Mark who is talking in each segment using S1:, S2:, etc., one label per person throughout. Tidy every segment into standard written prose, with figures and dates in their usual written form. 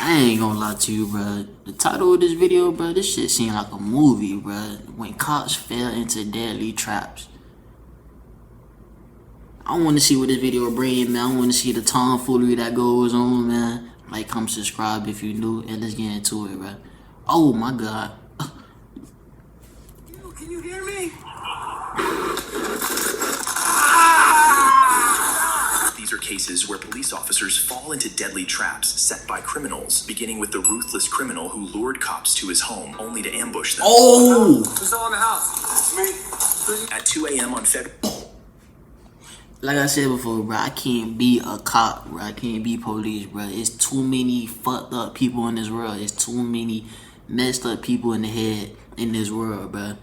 S1: I ain't gonna lie to you, bro. The title of this video, bro, this shit seemed like a movie, bro. When cops fell into deadly traps. I want to see what this video bring, man. I want to see the tomfoolery that goes on, man. Like, comment, subscribe if you new, and let's get into it, bro. Oh my god.
S2: Can you hear me?
S3: These are cases where police officers fall into deadly traps set by criminals, beginning with the ruthless criminal who lured cops to his home only to ambush them.
S1: Oh!
S2: Who's all in the house? Me.
S3: At 2 a.m. on February.
S1: Like I said before, bro, I can't be a cop, bro. I can't be police, bro. It's too many fucked up people in this world. It's too many messed up people in the head in this world, bro.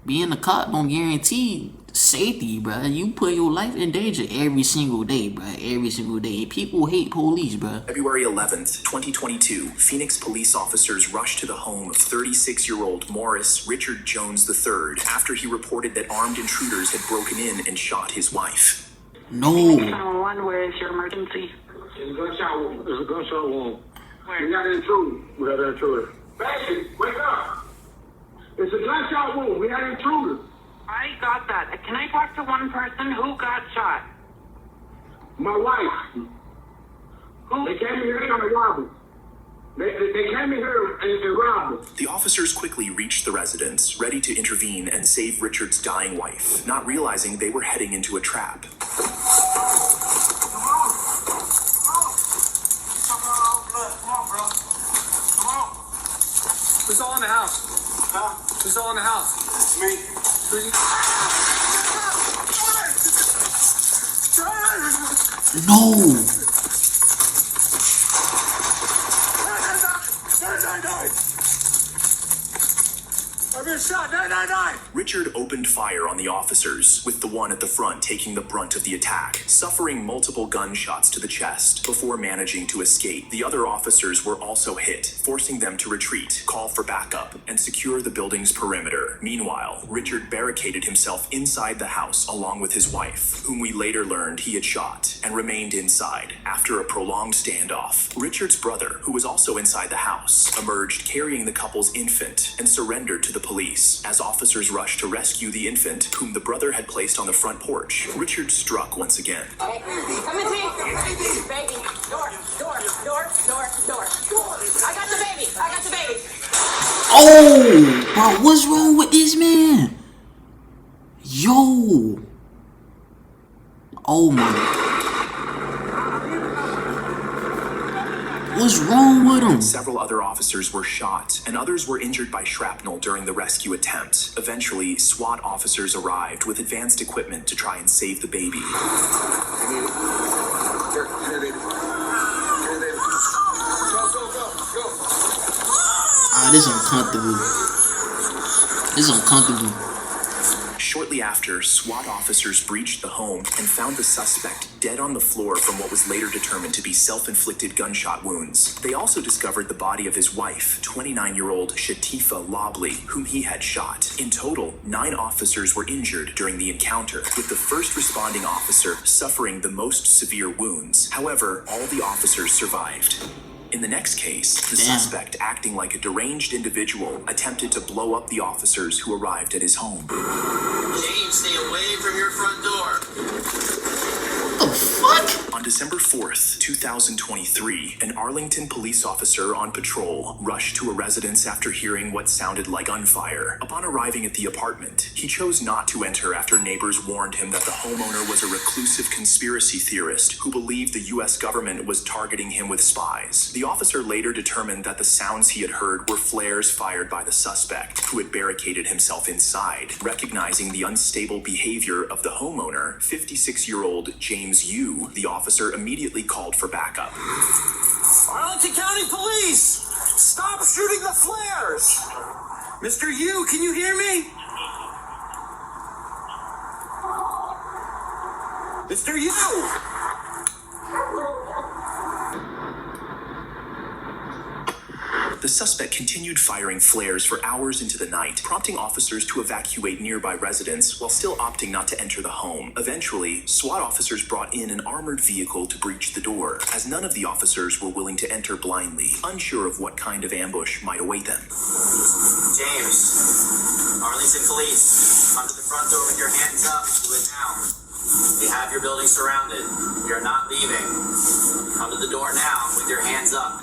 S1: Being a cop don't guarantee safety, bro. You put your life in danger every single day, bro. Every single day. And people hate police, bro.
S3: February 11th, 2022, Phoenix police officers rushed to the home of 36-year-old Morris Richard Jones III after he reported that armed intruders had broken in and shot his wife.
S1: No.
S4: 911, where is your emergency?
S5: There's a gunshot wound. There's a gunshot wound.
S4: Where?
S5: We got an intruder. We got an intruder. Baby, wake up. It's a gunshot wound. We had an intruder.
S4: I got that. Can I talk to one person who got shot?
S5: My wife.
S4: Who?
S5: They came in here trying to rob us. They came in here and robbed us.
S3: The officers quickly reached the residence, ready to intervene and save Richard's dying wife, not realizing they were heading into a trap.
S2: Come on. Come on, bro. Come on. Who's all in the house?
S5: Huh?
S2: Who's all in the house?
S5: It's me.
S1: No.
S2: I've been shot. 999.
S3: Richard opened fire on the officers, with the one at the front taking the brunt of the attack, suffering multiple gunshots to the chest before managing to escape. The other officers were also hit, forcing them to retreat, call for backup, and secure the building's perimeter. Meanwhile, Richard barricaded himself inside the house along with his wife, whom we later learned he had shot, and remained inside after a prolonged standoff. Richard's brother, who was also inside the house, emerged carrying the couple's infant and surrendered to the police as officers rushed to rescue the infant, whom the brother had placed on the front porch. Richard struck once again.
S6: Come into me. Baby. Door. I got the baby.
S1: Oh, bro, what's wrong with this man? Yo. Oh my. What's wrong with him?
S3: Several other officers were shot, and others were injured by shrapnel during the rescue attempt. Eventually, SWAT officers arrived with advanced equipment to try and save the baby.
S1: This is uncomfortable. This is uncomfortable.
S3: Shortly after, SWAT officers breached the home and found the suspect dead on the floor from what was later determined to be self-inflicted gunshot wounds. They also discovered the body of his wife, 29-year-old Shatifa Lobley, whom he had shot. In total, 9 officers were injured during the encounter, with the first responding officer suffering the most severe wounds. However, all the officers survived. In the next case, the suspect, acting like a deranged individual, attempted to blow up the officers who arrived at his home.
S2: James, stay away from your front door.
S1: What the fuck?
S3: On December 4th, 2023, an Arlington police officer on patrol rushed to a residence after hearing what sounded like gunfire. Upon arriving at the apartment, he chose not to enter after neighbors warned him that the homeowner was a reclusive conspiracy theorist who believed the U.S. government was targeting him with spies. The officer later determined that the sounds he had heard were flares fired by the suspect, who had barricaded himself inside. Recognizing the unstable behavior of the homeowner, 56-year-old James Yu, the officer immediately called for backup.
S2: Arlington County Police! Stop shooting the flares! Mr. Yu, can you hear me? Mr. Yu!
S3: the suspect continued firing flares for hours into the night, prompting officers to evacuate nearby residents while still opting not to enter the home. Eventually, SWAT officers brought in an armored vehicle to breach the door, as none of the officers were willing to enter blindly, unsure of what kind of ambush might await them.
S2: James, Arlington Police, come to the front door with your hands up. Do it now. We have your building surrounded. We are not leaving. Come to the door now with your hands up.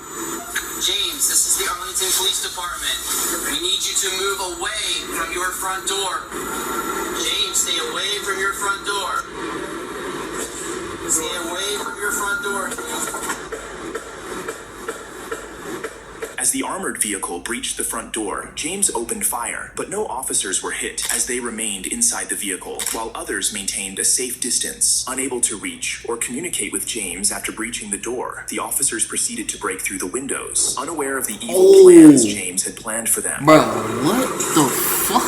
S2: James, this is the Arlington Police Department. We need you to move away from your front door. James, stay away from your front door. Stay away from your front door.
S3: As the armored vehicle breached the front door, James opened fire, but no officers were hit as they remained inside the vehicle, while others maintained a safe distance. Unable to reach or communicate with James after breaching the door, the officers proceeded to break through the windows, unaware of the evil plans James had planned for them.
S1: Bro, what the fuck?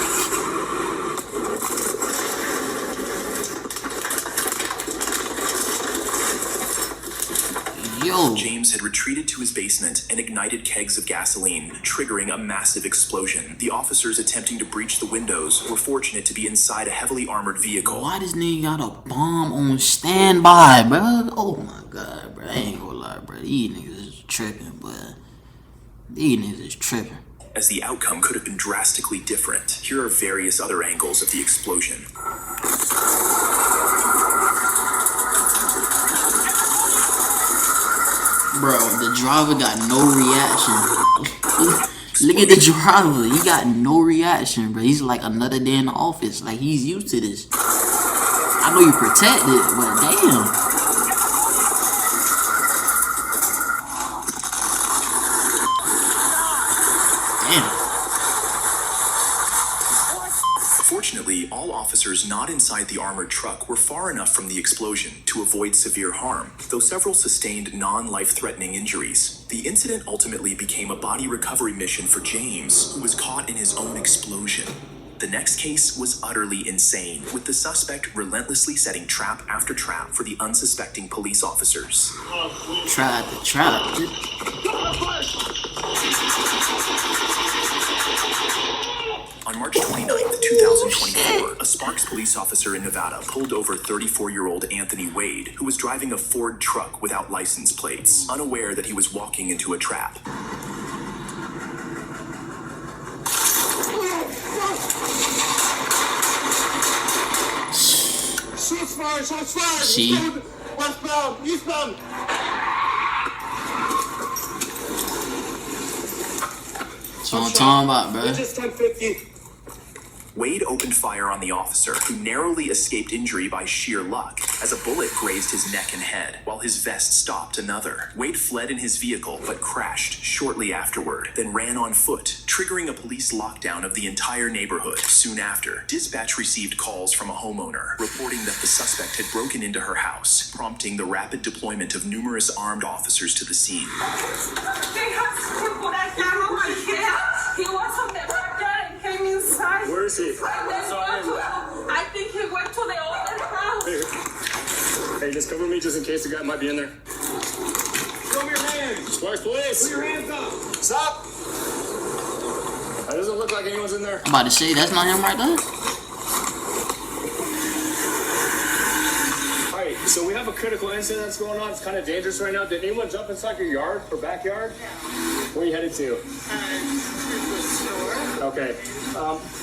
S1: Yo.
S3: James had retreated to his basement and ignited kegs of gasoline, triggering a massive explosion. The officers attempting to breach the windows were fortunate to be inside a heavily armored vehicle.
S1: Why this nigga got a bomb on standby, bro? Oh my god, bro. I ain't gonna lie, bro. These niggas is tripping, but these niggas is tripping.
S3: As the outcome could have been drastically different, here are various other angles of the explosion.
S1: Bro, the driver got no reaction. Look at the driver. He got no reaction, bro. He's like another day in the office. Like, he's used to this. I know you protected, but damn.
S3: Fortunately, all officers not inside the armored truck were far enough from the explosion to avoid severe harm, though several sustained non-life-threatening injuries. The incident ultimately became a body recovery mission for James, who was caught in his own explosion. The next case was utterly insane, with the suspect relentlessly setting trap after trap for the unsuspecting police officers.
S1: Trap.
S3: On March 29th, 2024, a Sparks police officer in Nevada pulled over 34-year-old Anthony Wade, who was driving a Ford truck without license plates, unaware that he was walking into a trap.
S5: Shots fired! Shots fired!
S1: See?
S5: Westbound! Eastbound!
S1: That's what I'm talking about, bro.
S5: Just 1050.
S3: Wade opened fire on the officer, who narrowly escaped injury by sheer luck, as a bullet grazed his neck and head, while his vest stopped another. Wade fled in his vehicle, but crashed shortly afterward, then ran on foot, triggering a police lockdown of the entire neighborhood. Soon after, dispatch received calls from a homeowner, reporting that the suspect had broken into her house, prompting the rapid deployment of numerous armed officers to the scene.
S6: He was on the backyard and came inside.
S5: Where is he?
S6: I think he went to the other house.
S5: Hey, just cover me just in case the guy might be in there. Show me your hands. Sparks Police. Put your hands up. Stop. That doesn't look like anyone's in there.
S1: I'm about to say, that's not him right there.
S5: Alright, so we have a critical incident that's going on. It's kind of dangerous right now. Did anyone jump inside your yard or backyard? Where are you headed to?
S6: To the store.
S5: Okay.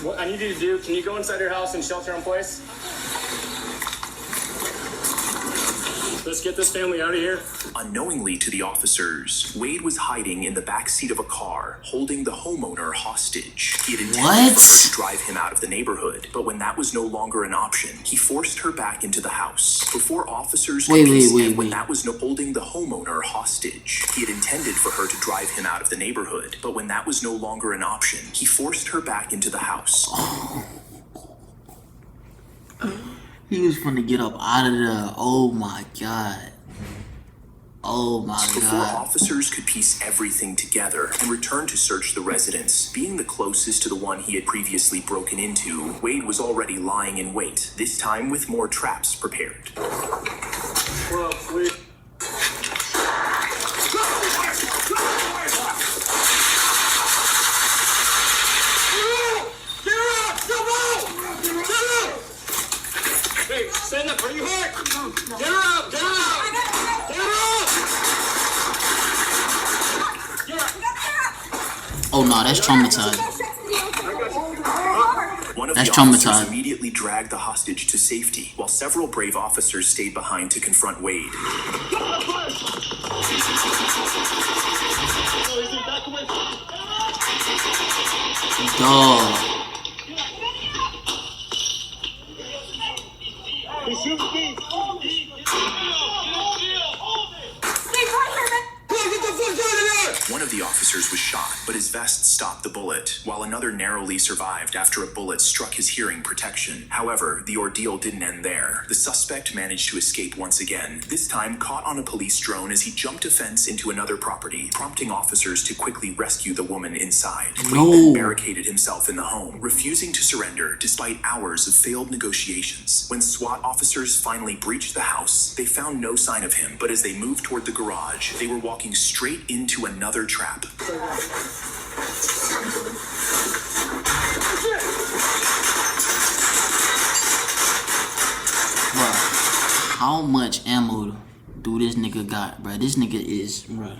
S5: What I need you to do, can you go inside your house and shelter in place? Let's get this family out of here.
S3: Unknowingly to the officers, Wade was hiding in the back seat of a car, holding the homeowner hostage. He had intended for her to drive him out of the neighborhood, but when that was no longer an option, he forced her back into the house. Before officers could when that was no holding the homeowner hostage. He had intended for her to drive him out of the neighborhood, but when that was no longer an option, he forced her back into the house.
S1: He was gonna get up out of there. Oh my god. Oh my
S3: Before
S1: god.
S3: officers could piece everything together and return to search the residence, being the closest to the one he had previously broken into, Wade was already lying in wait, this time with more traps prepared.
S5: Well, we...
S1: Oh no, that's traumatizing.
S3: One of
S1: That's
S3: the officers
S1: traumatizing.
S3: immediately dragged the hostage to safety, while several brave officers stayed behind to confront Wade.
S1: Dog.
S3: One of the officers was shot, but his vest stopped the bullet, while another narrowly survived after a bullet struck his hearing protection. However, the ordeal didn't end there. The suspect managed to escape once again, this time caught on a police drone as he jumped a fence into another property, prompting officers to quickly rescue the woman inside.
S1: No.
S3: Wade then barricaded himself in the home, refusing to surrender despite hours of failed negotiations. When SWAT officers finally breached the house, they found no sign of him, but as they moved toward the garage, they were walking straight into another trap.
S1: Bruh, how much ammo do this nigga got, bruh? This nigga is, bruh.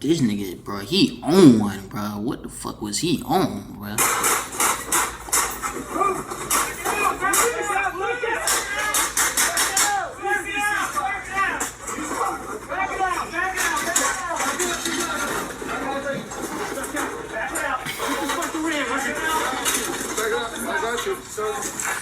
S1: This nigga, bruh, he on one, bruh. What the fuck was he on, bruh?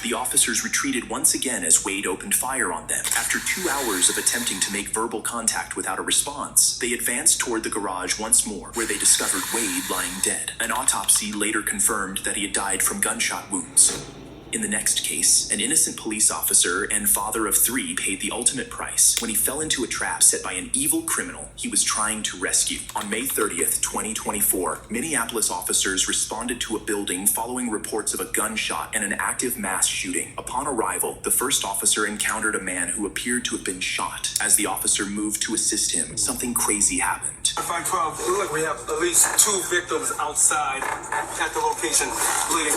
S3: The officers retreated once again as Wade opened fire on them. After 2 hours of attempting to make verbal contact without a response, they advanced toward the garage once more, where they discovered Wade lying dead. An autopsy later confirmed that he had died from gunshot wounds. In the next case, an innocent police officer and father of 3 paid the ultimate price when he fell into a trap set by an evil criminal he was trying to rescue. On May 30th, 2024, Minneapolis officers responded to a building following reports of a gunshot and an active mass shooting. Upon arrival, the first officer encountered a man who appeared to have been shot. As the officer moved to assist him, something crazy happened.
S7: 512, it looks like we have at least 2 victims outside at the location, bleeding.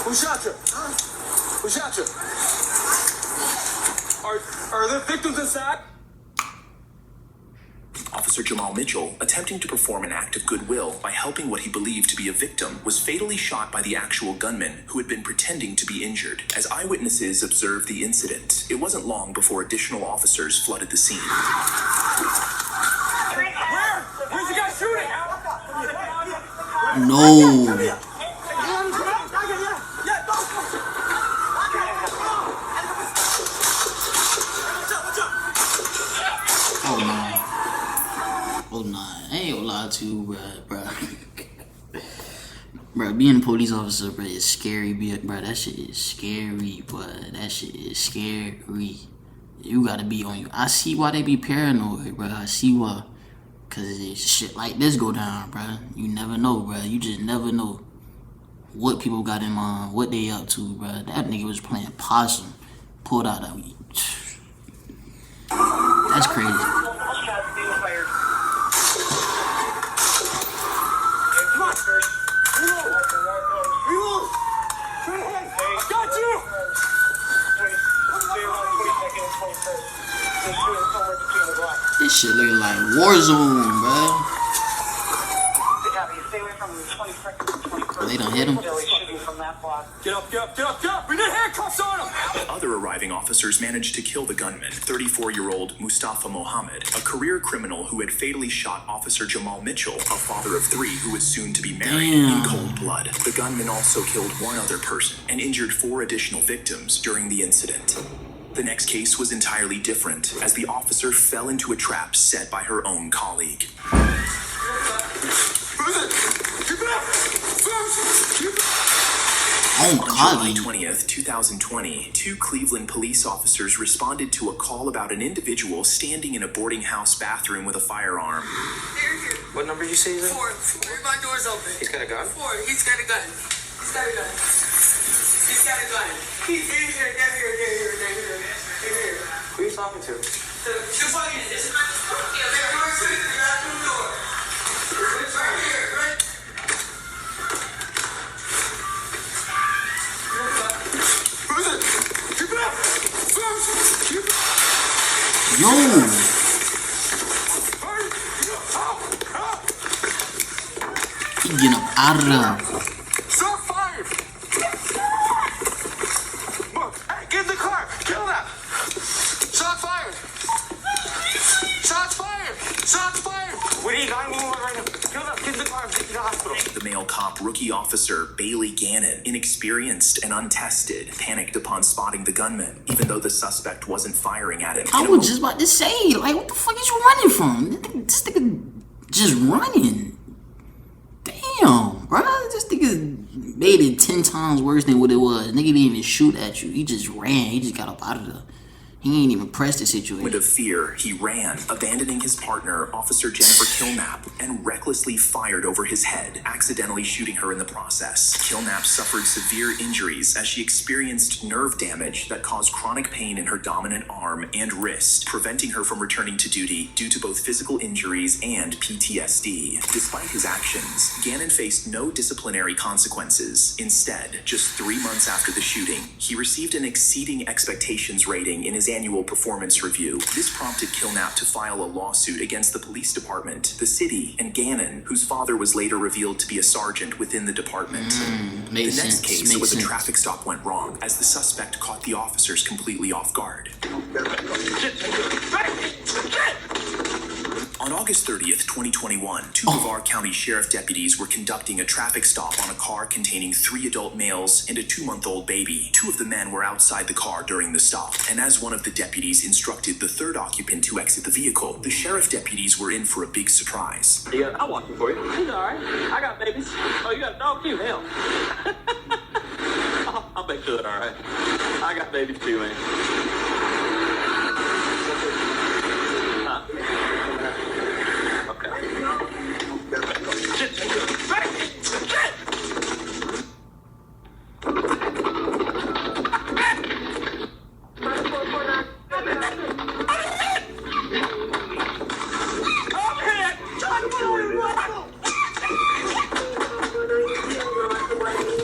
S7: Who shot you? Who shot you? Are there victims inside?
S3: Officer Jamal Mitchell, attempting to perform an act of goodwill by helping what he believed to be a victim, was fatally shot by the actual gunman who had been pretending to be injured. As eyewitnesses observed the incident, it wasn't long before additional officers flooded the scene.
S7: Where? Where's the guy shooting?
S1: No. Oh nah, I ain't gonna lie to you, bruh. Bruh, being a police officer, bruh, is scary, bruh. That shit is scary, bruh. That shit is scary. You gotta be on you. I see why they be paranoid, bruh. I see why. Cause it's shit like this go down, bruh. You never know, bruh. You just never know what people got in mind, what they up to, bruh. That nigga was playing possum. Pulled out that weed. That's crazy. This shit looking like Warzone, bro. They done hit him.
S7: Get up. We need handcuffs on him.
S3: Other arriving officers managed to kill the gunman, 34-year-old Mustafa Mohammed, a career criminal who had fatally shot Officer Jamal Mitchell, a father of 3 who was soon to be married, in cold blood. The gunman also killed 1 other person and injured 4 additional victims during the incident. The next case was entirely different, as the officer fell into a trap set by her own colleague. On July 20th, 2020, 2 Cleveland police officers responded to a call about an individual standing in a boarding house bathroom with a firearm.
S7: What number did you say he's in?
S6: 4. My door's open.
S7: He's got a gun?
S6: 4. He's got a gun. He's got a gun. He's got a gun. He's in here. Get here.
S7: Who are you talking to?
S6: The fucking. This is my. Yeah, they're going to the bathroom door. It's right here, right?
S1: Yo! You get up out of there.
S7: Shot fired! Look, hey, get in the car! Kill that! Shot fired! Shots fired! Shots fired! We need 911 right now. Kill that! Get in the car and get to the hospital.
S3: The male cop rookie officer Bailey Gannon, inexperienced and untested, panicked upon spotting the gunman, even though the suspect wasn't firing at him.
S1: I was just about to say, like, what the fuck is you running from? This nigga just running. Damn, bro. This nigga made it 10 times worse than what it was. Nigga didn't even shoot at you. He just ran. He just got up out of there. He ain't even pressed the situation.
S3: With of fear, he ran, abandoning his partner, Officer Jennifer Kilnap, and recklessly fired over his head, accidentally shooting her in the process. Kilnap suffered severe injuries as she experienced nerve damage that caused chronic pain in her dominant arm and wrist, preventing her from returning to duty due to both physical injuries and PTSD. Despite his actions, Gannon faced no disciplinary consequences. Instead, just 3 months after the shooting, he received an exceeding expectations rating in his annual performance review. This prompted Kilnap to file a lawsuit against the police department, the city, and Gannon, whose father was later revealed to be a sergeant within the department. The next case was a traffic stop went wrong as the suspect caught the officers completely off guard. On August 30th, 2021, two Brevard County Sheriff deputies were conducting a traffic stop on a car containing 3 adult males and a 2-month-old baby. 2 of the men were outside the car during the stop, and as one of the deputies instructed the third occupant to exit the vehicle, the sheriff deputies were in for a big surprise.
S8: Yeah, I'll watch him for you. He's all right. I got babies. Oh, you got a dog too? Hell. I'll make sure that all right. I got babies too, man. Huh? Okay. Shit.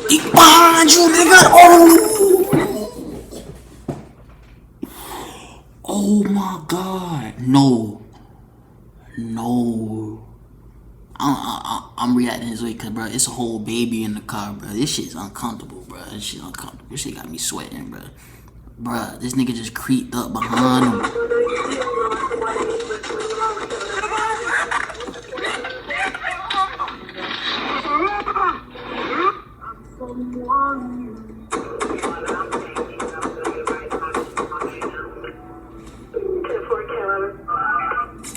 S1: He behind you, nigga! Oh my god. No. I'm reacting this way because, bro, it's a whole baby in the car, bro. This shit's uncomfortable, bro. This shit uncomfortable. This shit got me sweating, bro. Bro, this nigga just creeped up behind him.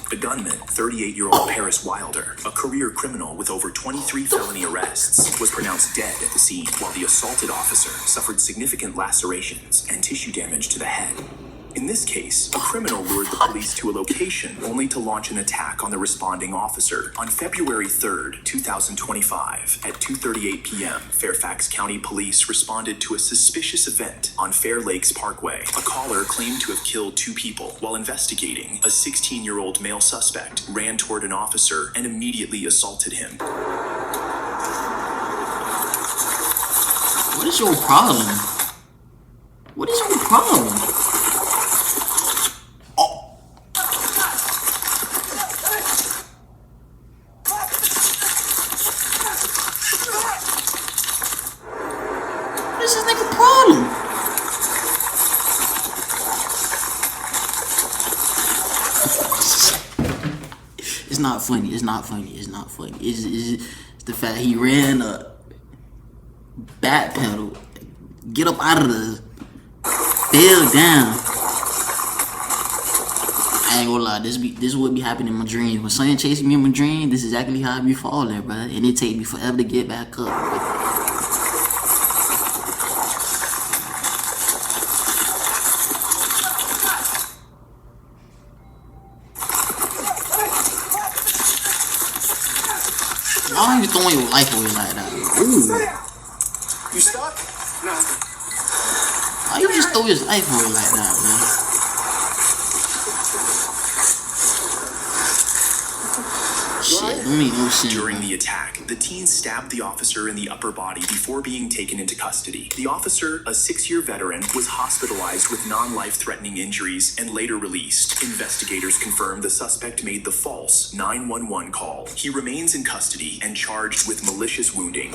S3: The gunman, 38-year-old Paris Wilder, a career criminal with over 23 felony arrests, was pronounced dead at the scene, while the assaulted officer suffered significant lacerations and tissue damage to the head. In this case, a criminal lured the police to a location only to launch an attack on the responding officer. On February 3rd, 2025, at 2:38 p.m., Fairfax County Police responded to a suspicious event on Fair Lakes Parkway. A caller claimed to have killed 2 people. While investigating, a 16-year-old male suspect ran toward an officer and immediately assaulted him.
S1: What is your problem? What is your problem? What is this nigga problem? It's not funny. It's not funny. It's not funny. It's the fact he ran a back pedal, get up out of the, fell down. I ain't gonna lie. This would be happening in my dreams. When something chasing me in my dream, this is exactly how I be falling, bro. And it take me forever to get back up, bro. Why are you throwing your life away like that? Ooh.
S7: You stuck? No.
S1: Why you just throw his life away like that, man? shit don't make no sense.
S3: During the attack, the teen stabbed the officer in the upper body before being taken into custody. The officer, a 6-year veteran, was hospitalized with non-life-threatening injuries and later released. Investigators confirmed the suspect made the false 911 call. He remains in custody and charged with malicious wounding.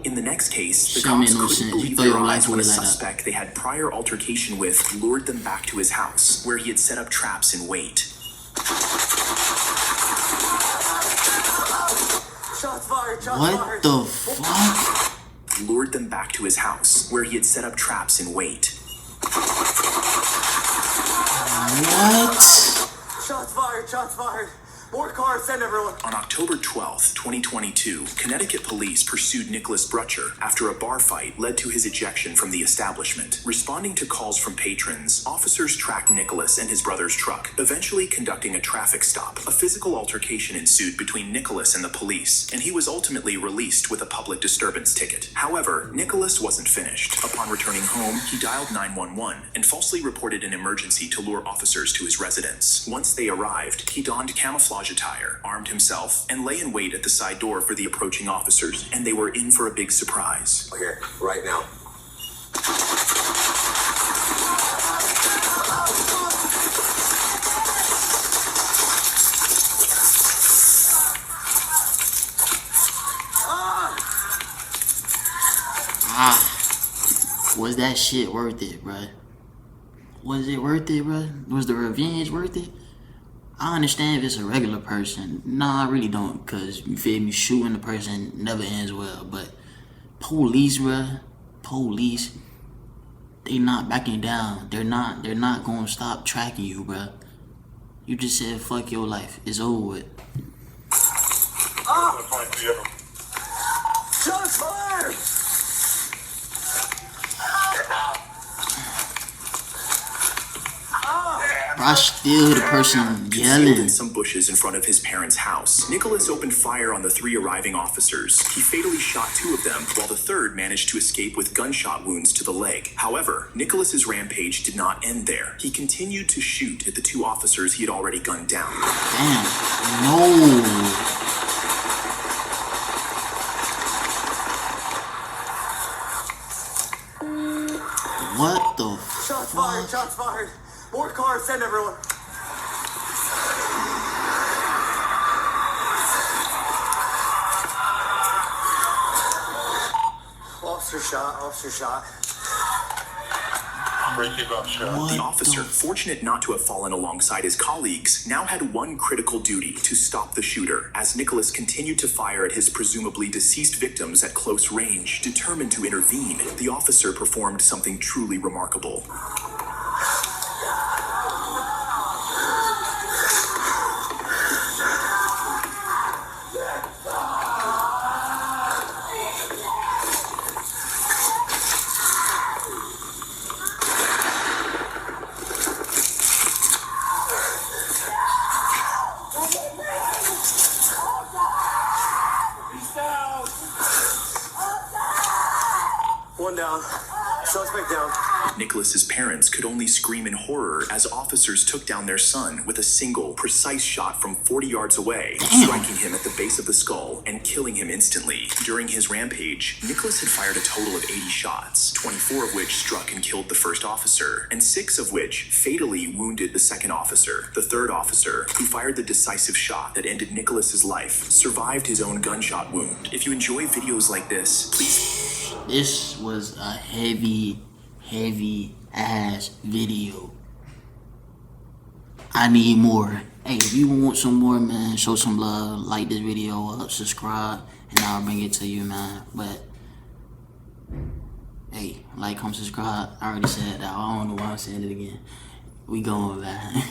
S3: In the next case, the
S1: Shit made
S3: cops
S1: no
S3: couldn't
S1: sense. You
S3: believe
S1: throw
S3: their
S1: your
S3: eyes
S1: life
S3: when a
S1: away like that.
S3: suspect they had prior altercation with lured them back to his house, where he had set up traps in wait.
S7: Shots fired, shots
S1: What
S7: fired.
S1: the fuck?
S3: Lured them back to his house, where he had set up traps in wait.
S1: What?
S7: Shots fired, shots fired. More cars, send everyone.
S3: On October 12th, 2022, Connecticut police pursued Nicholas Brutcher after a bar fight led to his ejection from the establishment. Responding to calls from patrons, officers tracked Nicholas and his brother's truck, eventually conducting a traffic stop. A physical altercation ensued between Nicholas and the police, and he was ultimately released with a public disturbance ticket. However, Nicholas wasn't finished. Upon returning home, he dialed 911 and falsely reported an emergency to lure officers to his residence. Once they arrived, he donned camouflage attire, armed himself, and lay in wait at the side door for the approaching officers, and they were in for a big surprise.
S7: Here, right now.
S1: Was that shit worth it, bruh? Was it worth it, bruh? Was the revenge worth it? I understand if it's a regular person. Nah, I really don't, cause you feel me, shooting the person never ends well. But police, bruh, police, they not backing down. They're not gonna stop tracking you, bruh. You just said fuck your life. It's over with.
S7: Shots fired!
S1: I still the person
S3: Concealed
S1: yelling.
S3: in some bushes in front of his parents' house, Nicholas opened fire on the 3 arriving officers. He fatally shot 2 of them, while the third managed to escape with gunshot wounds to the leg. However, Nicholas's rampage did not end there. He continued to shoot at the 2 officers he had already gunned down.
S1: Damn. No. What the
S7: Shots fired,
S1: fuck?
S7: shots fired. More cars, send everyone. Officer shot, officer shot.
S1: What
S3: The officer,
S1: the
S3: fortunate not to have fallen alongside his colleagues, now had one critical duty: to stop the shooter. As Nicholas continued to fire at his presumably deceased victims at close range, determined to intervene, the officer performed something truly remarkable.
S7: One down. Suspect down.
S3: Nicholas's parents could only scream in horror as officers took down their son with a single, precise shot from 40 yards away, striking him at the base of the skull and killing him instantly. During his rampage, Nicholas had fired a total of 80 shots, 24 of which struck and killed the first officer, and 6 of which fatally wounded the second officer. The third officer, who fired the decisive shot that ended Nicholas's life, survived his own gunshot wound. If you enjoy videos like this, please...
S1: This was a heavy ass video. I need more. Hey, if you want some more, man, show some love, like this video up, subscribe, and I'll bring it to you, man. But hey, like, comment, subscribe. I already said that. I don't know why I'm saying it again. We going, man.